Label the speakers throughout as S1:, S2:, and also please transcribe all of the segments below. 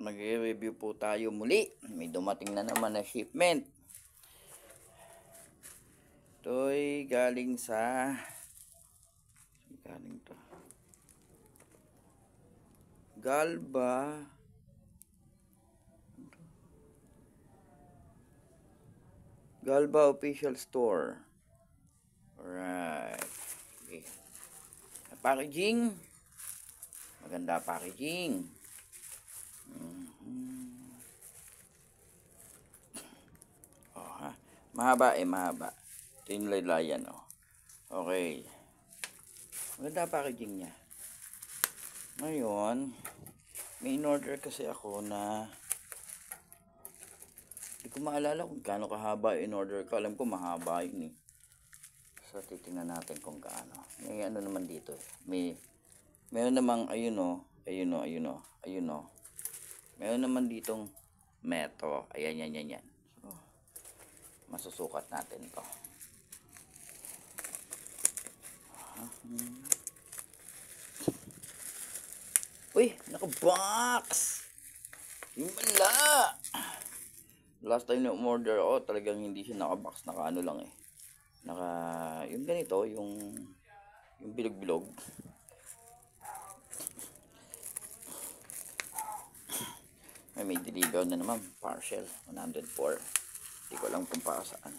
S1: Magre-review po tayo muli. May dumating na naman na shipment. Ito'y galing sa to Galba official store. Alright. Okay. Packaging. Maganda packaging. Mahaba mahaba. Ito yung laylayan, oh. Okay. Maganda packaging niya. Ngayon, may in-order kasi ako na hindi ko maalala kung gaano kahaba in-order ko. Alam ko mahaba yun eh. So, titingnan natin kung gaano. May ano naman dito eh. Meron namang, ayun o. Meron naman ditong metro. Ayan. So, masusukat natin to. Uy, naka-box! Yung wala! Last time na umorder ako, talagang hindi siya naka-box. Naka-ano lang eh. Yung ganito, yung bilog-bilog. May deliver na naman. Parcel, 104. Hindi ko lang kung para saan.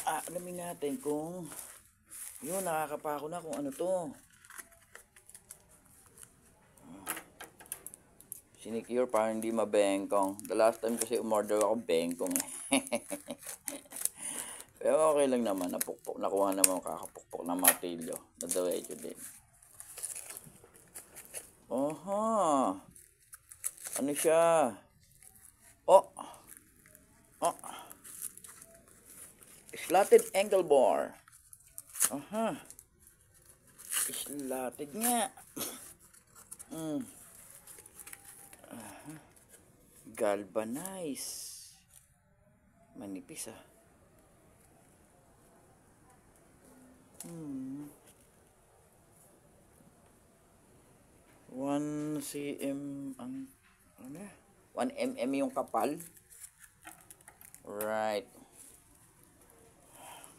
S1: Alamin natin kung yun, nakakapako na kung ano to. Sinicure para hindi mabengkong. The last time kasi umorder ako bengkong eh. Pero okay lang naman. Nakuha naman kakapukpok ng martilyo. Nadawecho din. Oha. Ano siya? Oh. Slotted angle bar. Aha. Slotted nga. Galvanize. Manipis ah. 1 cm ang 1 mm yung kapal. Right.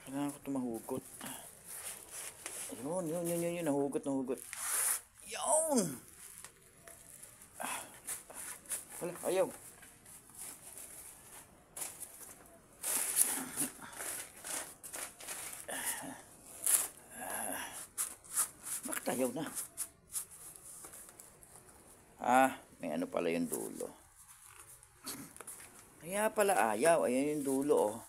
S1: Kailangan ko ito mahugot. Yun. Nahugot. Yun! Wala, ayaw. Bakit ayaw na? May ano pala yung dulo. Kaya pala ayaw. Ayan yung dulo, oh.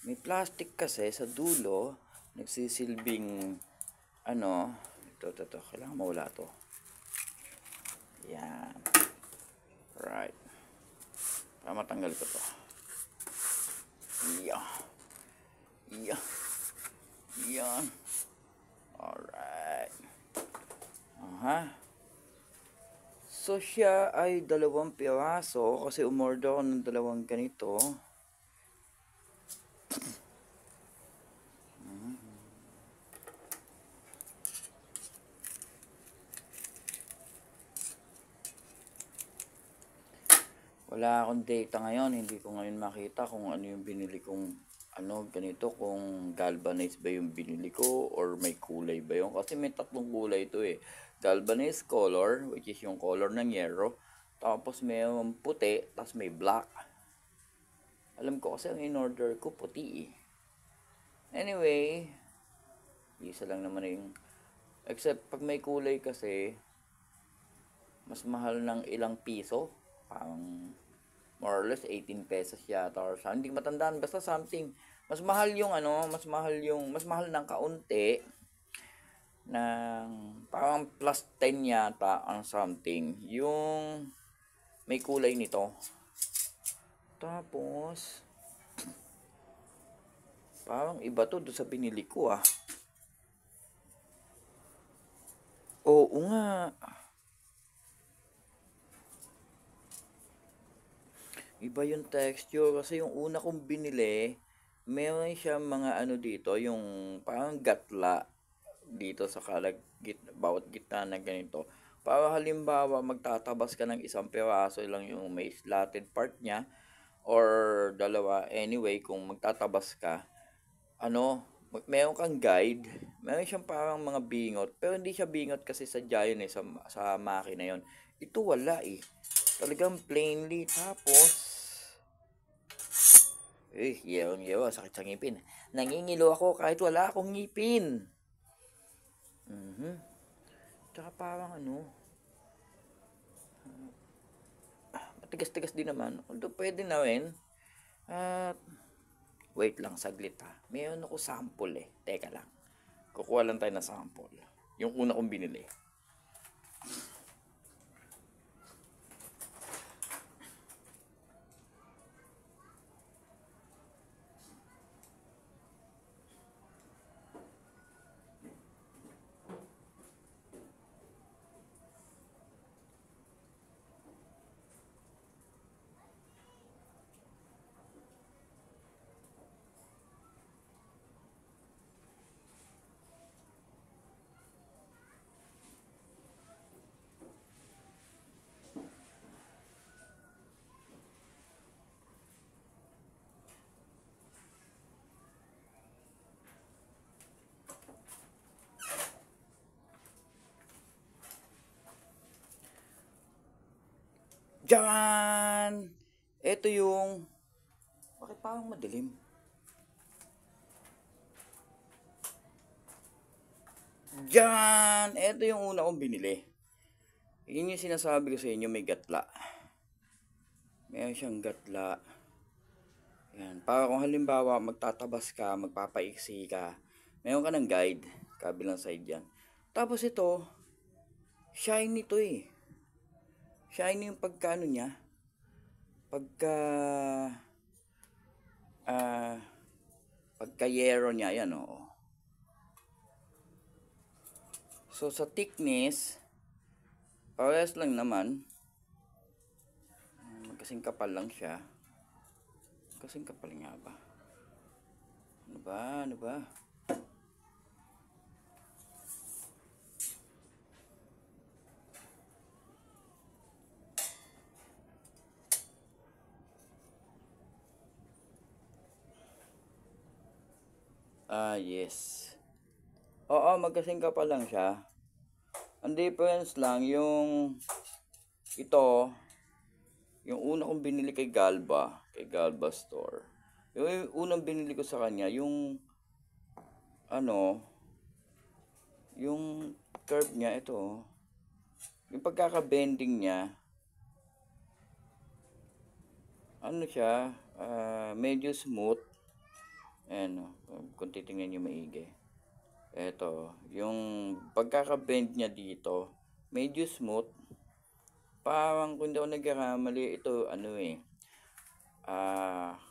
S1: May plastic kasi sa dulo. Nagsisilbing ano. Ito. Kailangan mawala to. Yan. Right. Para matanggal ko to. Yan. Alright. So, siya ay 2 piraso kasi umorder ako ng 2 ganito. Wala akong data ngayon. Hindi ko ngayon makita kung ano yung binili kong ganito. Kung galvanized ba yung binili ko or may kulay ba yun. Kasi may 3 kulay ito eh. Galvanized color, which is yung color ng yero. Tapos may puti, tapos may black. Alam ko kasi ang in-order ko puti eh. Anyway, isa lang naman yung except pag may kulay kasi mas mahal ng ilang piso. Parang more or less 18 pesos yata or something. Hindi matandaan, basta something. Mas mahal ng kaunti ng parang plus 10 yata ang something. Yung may kulay nito. Tapos parang iba to doon sa binili ko ah. Oo nga. Iba yung texture kasi yung una kong binili, meron siya mga ano dito, yung parang gatla dito sa bawat gitna na ganito. Para halimbawa, magtatabas ka ng isang piraso lang yung may slotted part niya or dalawa. Anyway, kung magtatabas ka, meron kang guide. Meron siyang parang mga bingot. Pero hindi siya bingot kasi sa yun sa makina yun. Ito wala eh. Talagang plainly. Tapos, yewa, sakit sa ngipin. Nangingilo ako kahit wala akong ngipin. Tsaka parang matigas-tigas din naman. Although pwede na rin. At, wait lang, saglit ha. Mayroon ako sample eh. Teka lang. Kukuha lang tayo ng sample. Yung una kong binili. Diyan! Ito yung... Bakit parang madilim? Diyan! Ito yung una kong binili. Yun yung sinasabi ko sa inyo, may gatla. Meron siyang gatla. Yan. Para kung halimbawa magtatabas ka, magpapaiksi ka, meron ka ng guide, kabilang side yan. Tapos ito, shiny to eh. Shiny yung pagka niya. Pagka yero niya, yan oo. So sa thickness, parehas lang naman. Magkasing kapal lang siya. Kasing kapal nga ba? Ano ba? Yes. Oo, magkasing kapal lang siya. Ang difference lang, ito, yung una kong binili kay Galba Store. Yung unang binili ko sa kanya, yung curve niya, ito, yung pagkaka-bending niya, siya, medyo smooth. Kung titingnan nyo maigi. Ito, yung pagkaka-bend niya dito, medyo smooth. Parang kung hindi ako nagkakamali, ito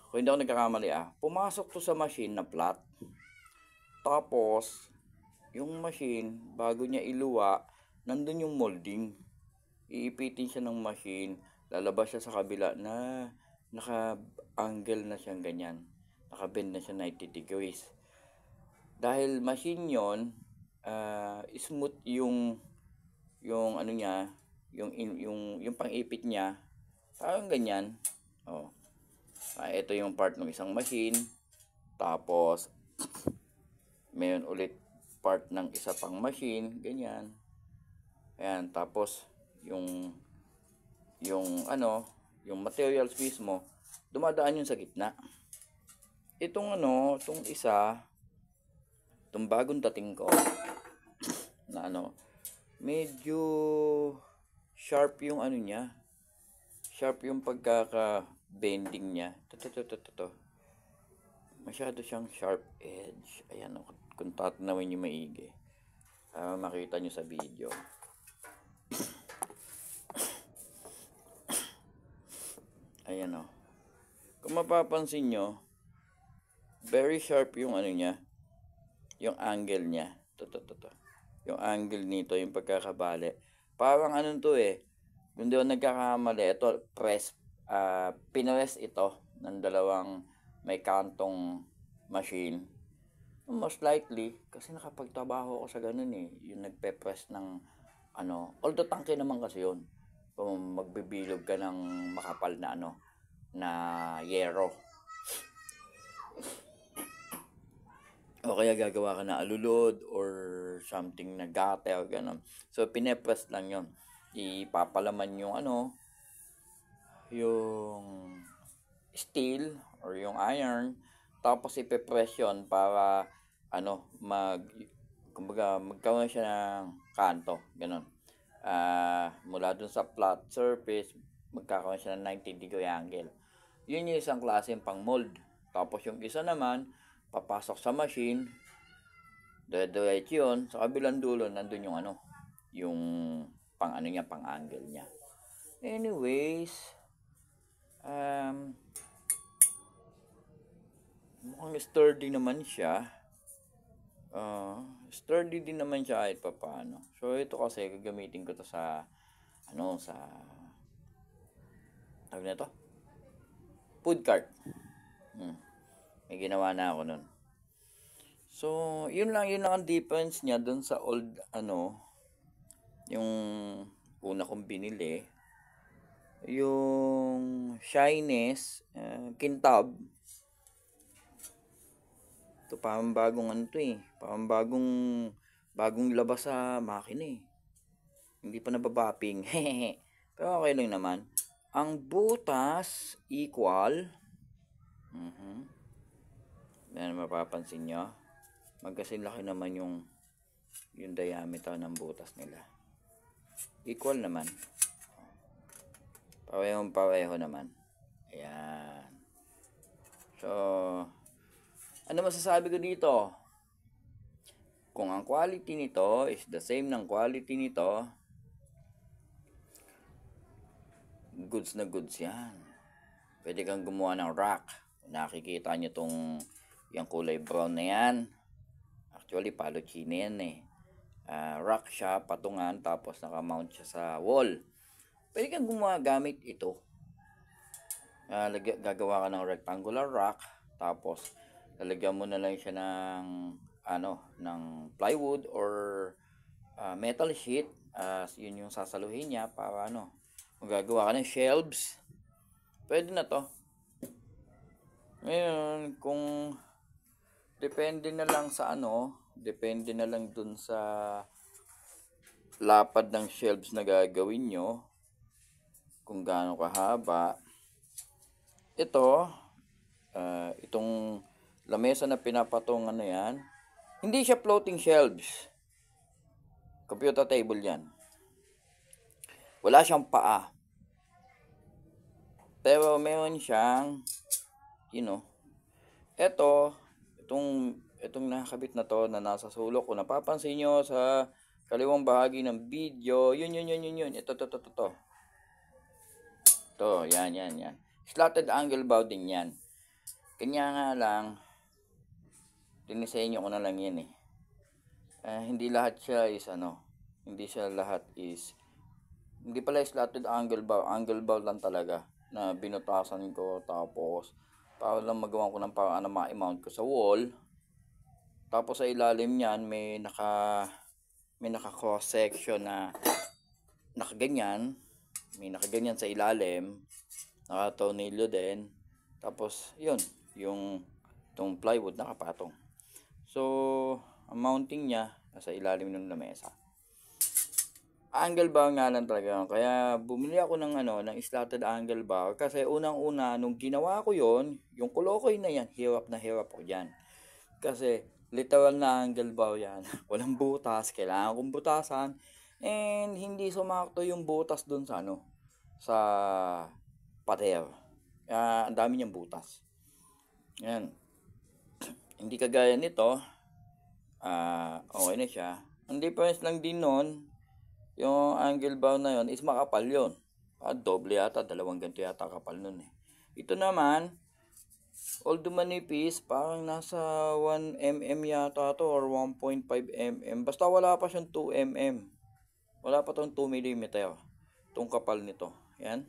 S1: kung hindi ako nagkakamali pumasok to sa machine na flat. Tapos, yung machine, bago niya iluwa, nandun yung molding. Iipitin siya ng machine, lalabas siya sa kabila na naka-angle na siyang ganyan. Naka-bend na siya 90 degrees. Dahil machine yon, smooth yung niya, yung pang-ipit niya, parang ganyan. Ito yung part ng isang machine. Tapos mayroon ulit part ng isa pang machine, ganyan. Ayan, tapos yung materials mismo, dumadaan yun sa gitna. Itong itong bagong dating ko na medyo sharp yung niya. Sharp yung pagkaka-bending niya. Ito. Masyado siyang sharp edge. Ayan kung tatanawin niyo maigi. Makita niyo sa video. Ayan Kung mapapansin nyo, very sharp yung niya, yung angle niya. Ito. Yung angle nito, yung pagkakabali. Parang kung di ako nagkakamali, ito, pinress ito ng dalawang may kantong machine. Most likely, kasi nakapagtrabaho ako sa ganun yung nagpe-press ng although tangke naman kasi yun. Kung magbibilog ka ng makapal na na yero. O kaya gagawa ka na alulod or something na gate o gano'n. So, pinepress lang yon. Ipapalaman yung yung steel or yung iron. Tapos ipepress yun para kumbaga magkaroon siya ng kanto. Gano'n. Mula dun sa flat surface, magkakaroon siya ng 90-degree angle. Yun yung isang klaseng pang mold. Tapos yung isa naman, papasok sa machine, diretso yun, sa kabilang dulo, nandun yung yung pang niya, pang angle niya. Anyways, mukhang sturdy naman siya. Sturdy din naman siya kahit papaano. So, ito kasi, gagamitin ko to sa, sa, tawag na to? Food cart. May ginawa na ako nun. So, yun lang ang difference niya dun sa old, yung una kong binili. Yung shyness, kintab. Ito parang bagong parang bagong labas sa makina Hindi pa nababapping. Pero okay lang naman. Ang butas equal. Yan mapapansin nyo. Magkasing laki naman yung diameter ng butas nila. Equal naman. Pareho naman. Ayan. So, ano masasabi ko dito? Kung ang quality nito is the same ng quality nito, goods na goods yan. Pwede kang gumawa ng rack. Nakikita nyo yung kulay brown na yan. Actually, palochine yan rack siya, patungan, tapos nakamount siya sa wall. Pwede kang gumawa gamit ito. Gagawa ka ng rectangular rack, tapos lalagyan mo na lang siya ng ng plywood or metal sheet. Yun yung sasaluhin niya para magagawa ka ng shelves. Pwede na to. Ngayon, kung depende na lang dun sa lapad ng shelves na gagawin nyo, kung gaano kahaba. Ito, itong lamesa na pinapatungan na yan, hindi siya floating shelves. Computer table yan. Wala siyang paa. Pero meron siyang, itong nakakabit na to na nasa sulok, kung napapansin nyo sa kaliwang bahagi ng video, yun. Ito. Ito, yan. Slatted angle bow din yan. Kanya nga lang, dinisenyo ko na lang yan hindi lahat siya is hindi pala slatted angle bow lang talaga na binutasan ko, tapos para lang magawa ko ng paraan na ma-mount ko sa wall. Tapos sa ilalim niyan may naka cross section na nakaganyan, may nakaganyan sa ilalim, naka-tornilyo din. Tapos yun, itong plywood nakapatong. So, ang mounting niya nasa ilalim ng lamesa. Angle bar nga lang talaga. Kaya bumili ako ng slatted angle bar kasi unang-una nung ginawa ko yon, yung kulokoy na yan, hirap ko diyan. Kasi literal na angle bar yan. Walang butas, kailangan kong butasan, and hindi sumakto yung butas dun sa sa pader. Ang dami niyang butas. Yan. Hindi kagaya nito, okay na siya. Ang difference lang din nun, yung angle bar na yon is makapal yon. Doble yata, dalawang ganito yata kapal nun Ito naman, although manipis, parang nasa 1 mm yata to or 1.5 mm. Basta wala pa siyang 2 mm. Wala pa tong 2 mm. Itong kapal nito. Yan.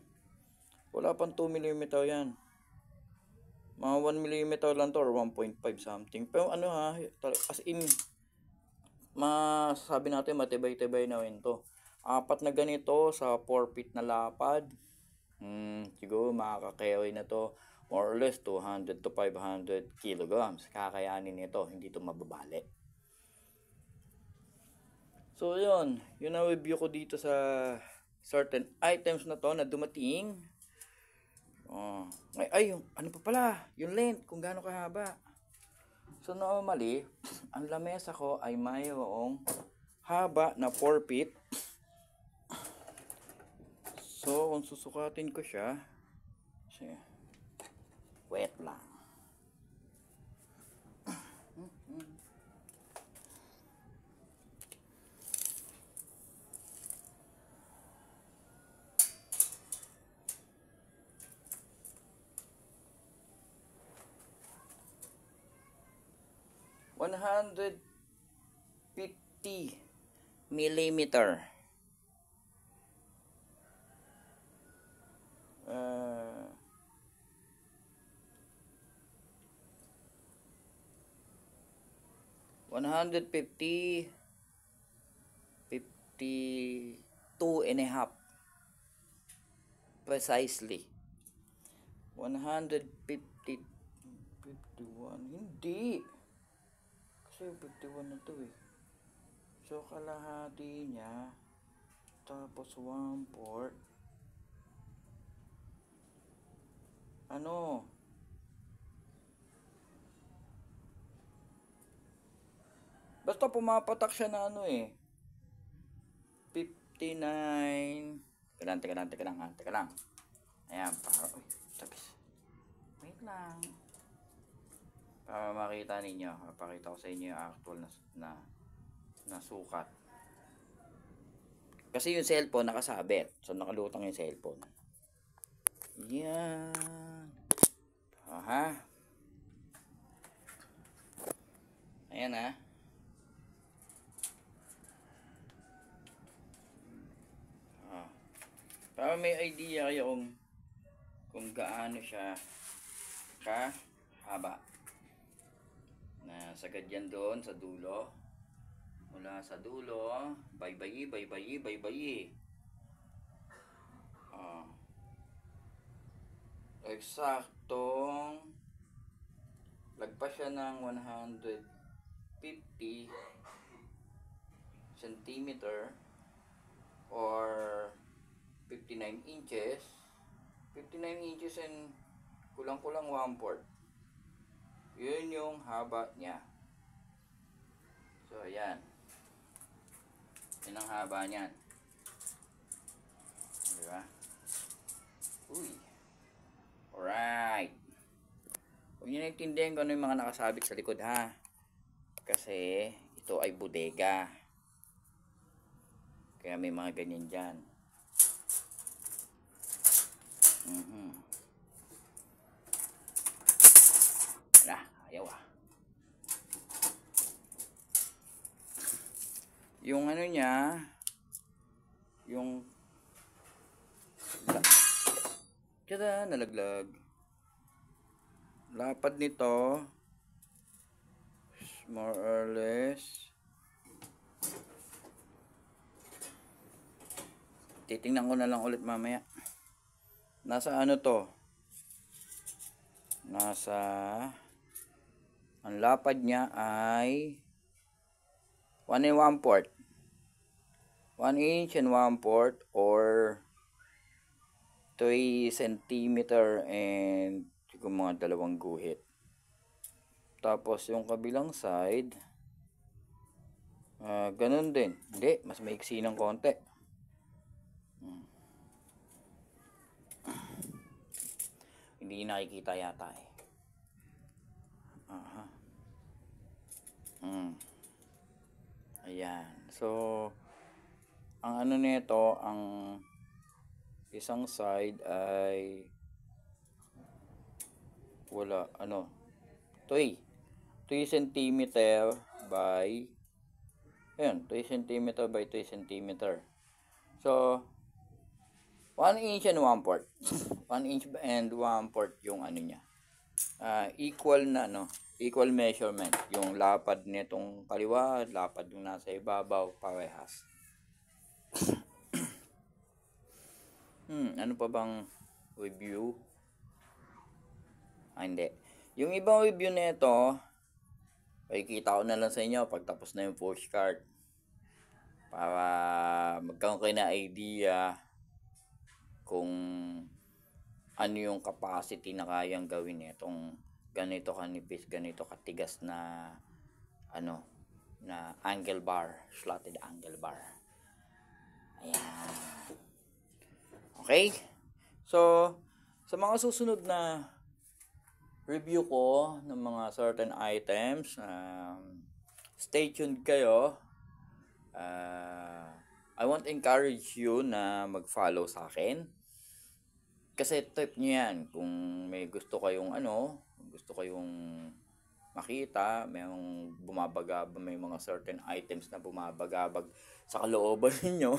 S1: Wala pang 2 mm yan. Mga 1 mm lang to or 1.5 something. Pero as in, masasabi natin matibay-tibay na rin to. Apat na ganito sa 4 feet na lapad. Siguro makaka-carry na to more or less 200 to 500 kilograms. Kakayanin nito, hindi to mababali. So yun ang review ko dito sa certain items na to na dumating. Yung ano pa pala, yung length, kung gaano kahaba. So normally, ang lamesa ko ay mayroong haba na 4 feet. So kung susukatin ko siya, wet lang. $150 millimeter. 150, 52 and a half precisely. 150, 51, hindi. Kasi 51 na to eh. So kalahati niya, tapos 1/4. Basta pumapatak siya na 59. Teka lang. Ayan, tapos. Wait lang. Para makita ninyo, papakita ko sa inyo yung actual na sukat. Kasi yung cellphone nakasabit. So nakalutang yung cellphone. Yan. Ayan ha. Para may idea kayo kung gaano siya kahaba. Sagad yan doon sa dulo. Mula sa dulo, baybayi. Eksaktong lagpas siya ng 150 centimeter or 59 inches. 59 inches and kulang-kulang 1/4. Yun yung haba niya. So ayan, yun ang haba niyan, diba? Alright, huwag nyo naintindihan kung ano yung mga nakasabit sa likod ha, kasi ito ay bodega, kaya may mga ganyan dyan. Ayaw yung ano niya, yung nalaglag. Lapad nito more or less, titingnan ko na lang ulit mamaya. Nasa ano to? Ang lapad niya ay 1 1/4. 1 inch and 1/4 or 3 centimeter and siguro mga 2 guhit. Tapos yung kabilang side, ganun din. Hindi, mas maiksi ng konti. Hindi nakikita yata eh. Ayan. So, ang ano nito, ang isang side ay wala, 3 cm by 3 cm by 3 cm. So, 1 inch and 1/4. 1 inch and 1/4 yung ano niya. Equal measurement. Yung lapad nitong kaliwa, lapad yung nasa ibabaw, parehas. Ano pa bang review? Hindi. Yung ibang review nito, makikita ko na lang sa inyo pag tapos na yung postcard. Para magkaroon kayo na idea kung ano yung capacity na kayang gawin nitong ganito kanipis, ganito katigas na ano, na angle bar, slotted angle bar. Ayan. Okay? So, sa mga susunod na review ko ng mga certain items, stay tuned kayo. I want to encourage you na mag-follow sa akin. Kasi type nyo yan. Kung may gusto kayong makita, mayroong bumabagabag, may mga certain items na bumabagabag sa kalooban ninyo.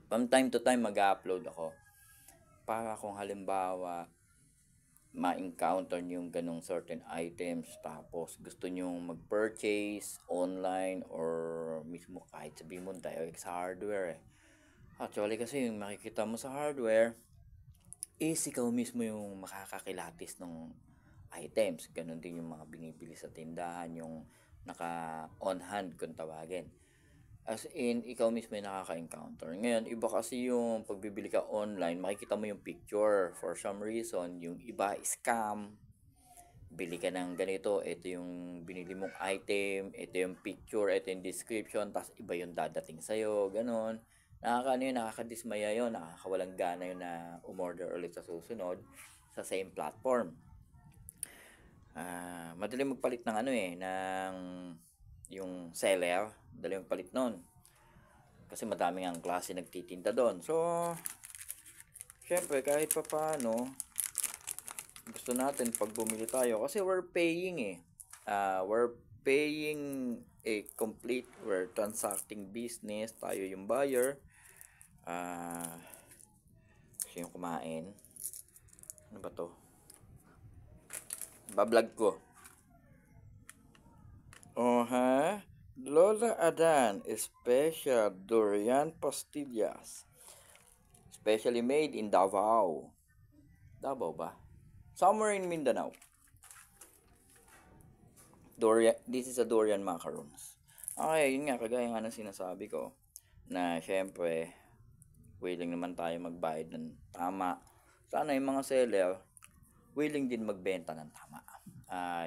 S1: From time to time mag-upload ako. Para kung halimbawa ma-encounter nyo yung ganong certain items, tapos gusto nyo mag-purchase online or mismo kahit sabihin mo direct sa hardware Actually kasi yung makikita mo sa hardware is ikaw mismo yung makakakilatis ng items. Ganon din yung mga binibili sa tindahan, yung naka on hand kung tawagin. As in, ikaw mismo yung nakaka-encounter. Ngayon, iba kasi yung pagbibili ka online, makikita mo yung picture. For some reason, yung iba scam. Bili ka ng ganito, ito yung binili mong item, ito yung picture, ito yung description, tapos iba yung dadating sa'yo, ganon. Nakakadismaya yun, nakakawalang gana yun na umorder ulit sa susunod sa same platform. Madali magpalit ng ng yung seller, madali magpalit nun. Kasi madami ang klase nagtitinda doon. So, syempre kahit pa paano, gusto natin pag bumili tayo kasi we're paying we're paying we're transacting business, tayo yung buyer. Kasi yung kumain. Ano ba to? Bablog ko. Lola Adan Special Durian Pastillas. Specially made in Davao. Davao ba? Somewhere in Mindanao. This is a durian macarons. Okay, yun nga, kagaya nga ng sinasabi ko, na syempre, willing naman tayo magbayad ng tama. Sana yung mga seller, willing din magbenta ng tama.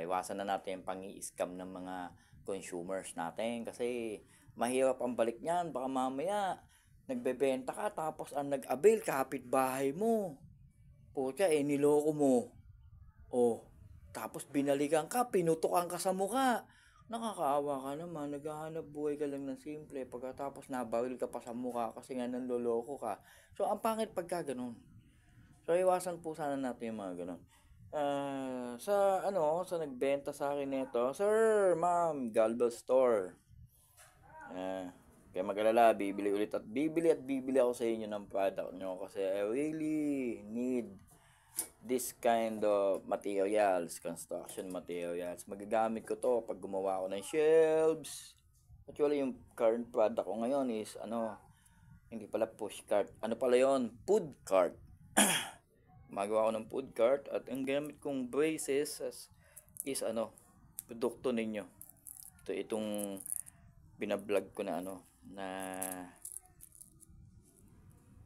S1: Iwasan na natin yung pang-i-scam ng mga consumers natin kasi mahirap ang balik niyan. Baka mamaya, nagbebenta ka tapos ang nag-avail, kapitbahay mo. Pucha, niloko mo. Tapos binalikan ka, pinutukan ka sa mukha. Nakakaawa ka naman, naghahanap buhay ka lang ng simple. Pagkatapos nabawil ka pa sa mukha kasi nga nanloloko ka. So, ang pangit pagka ganun. So, iwasan po sana natin yung mga ganun. Sa nagbenta sa akin nito, Sir, Ma'am, Galbo Store. Kaya mag-alala, bibili ako sa inyo ng product nyo kasi I really need this kind of materials, construction materials. Magagamit ko to pag gumawa ako ng shelves. Actually, yung current product ko ngayon is hindi pala push cart. Ano pala yon? Food cart. Magawa ko ng food cart at ang gamit kong braces is produkto ninyo. Itong binablog ko na na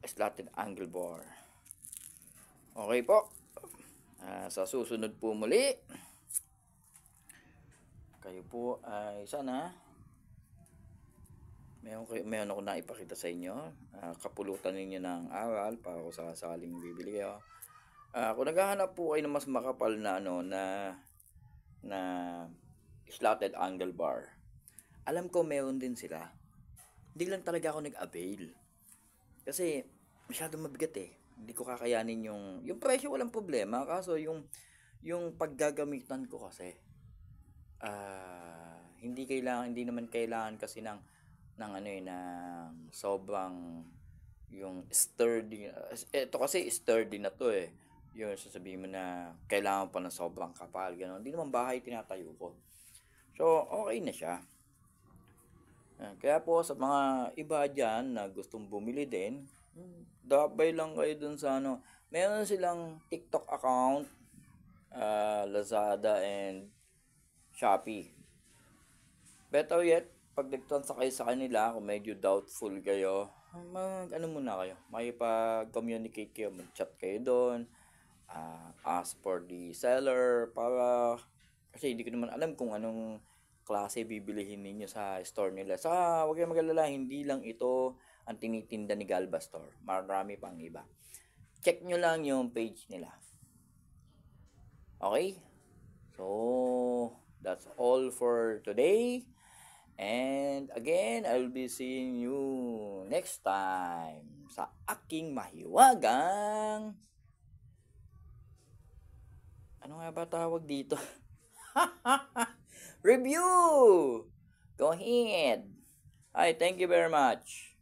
S1: slotted angle bar. Okay po. Sa susunod po muli, kayo po ay sana meron ako na ipakita sa inyo. Kapulutan ninyo ng aral para kung sakaling bibili kayo. Kung naghahanap po kayo ng mas makapal na na slotted angle bar, alam ko meron din sila. Hindi lang talaga ako nag-avail. Kasi masyadong mabigat Hindi ko kakayanin yung presyo, walang problema. Kaso yung paggagamitan ko kasi hindi naman kailangan kasi ng sobrang yung sturdy. Ito kasi sturdy na to Yung sasabihin mo na kailangan pa ng sobrang kapal, gano'n. Hindi naman bahay tinatayo ko. So, okay na siya. Kaya po sa mga iba dyan na gustong bumili din, dabay lang kayo dun sa ano. Meron silang TikTok account, Lazada and Shopee. Better yet, pag nagtansa kayo sa kanila, kung medyo doubtful kayo, ano muna kayo, makipag-communicate kayo, mag-chat kayo doon, ask for the seller, para, kasi hindi ko naman alam kung anong klase bibilihin ninyo sa store nila. Saka, huwag kayong mag-alala, hindi lang ito ang tinitinda ni Galba Store. Marami pang iba. Check nyo lang yung page nila. Okay? So, that's all for today. And again, I'll be seeing you next time sa aking mahiwagang... Ano nga ba tawag dito? Review! Go ahead. Hi, thank you very much.